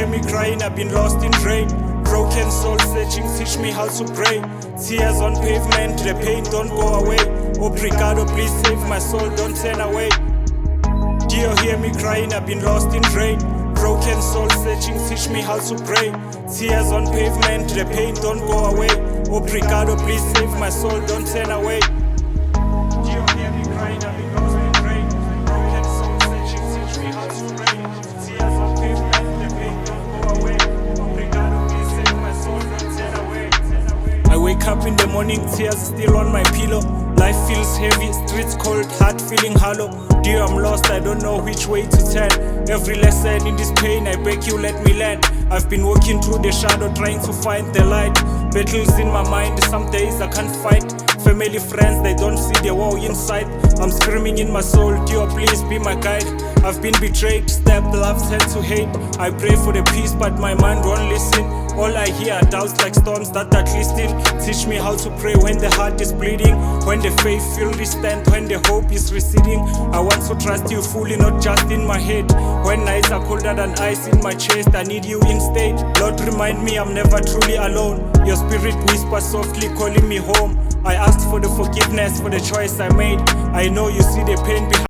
hear me crying, I've been lost in rain. Broken soul searching, teach me how to pray. Tears on pavement, the pain don't go away. Obrigado, please save my soul, don't turn away. Do you hear me crying, I've been lost in rain. Broken soul searching, teach me how to pray. Tears on pavement, the pain don't go away. Obrigado, please save my soul, don't turn away. Do you hear me crying, I've been lost in rain. Broken soul searching, teach me how to pray. Tears on pavement, the pain don't go away. Obrigado, please save my soul, don't turn away. I wake up in the morning, tears still on my pillow. Life feels heavy, streets cold, heart feeling hollow. Dear, I'm lost, I don't know which way to turn. Every lesson in this pain, I beg you let me learn. I've been walking through the shadow, trying to find the light. Battles in my mind, some days I can't fight. Family, friends, they don't see the war inside. I'm screaming in my soul, dear, please be my guide. I've been betrayed, stabbed, love turned to hate. I pray for the peace, but my mind won't listen. All I hear are doubts like storms that are twisting. Teach me how to pray when the heart is bleeding, when the faith feels distant, when the hope is receding. I want to trust you fully, not just in my head. When nights are colder than ice in my chest, I need you instead. Lord, remind me I'm never truly alone. Your spirit whispers softly, calling me home. I asked for the forgiveness for the choice I made. I know you see the pain behind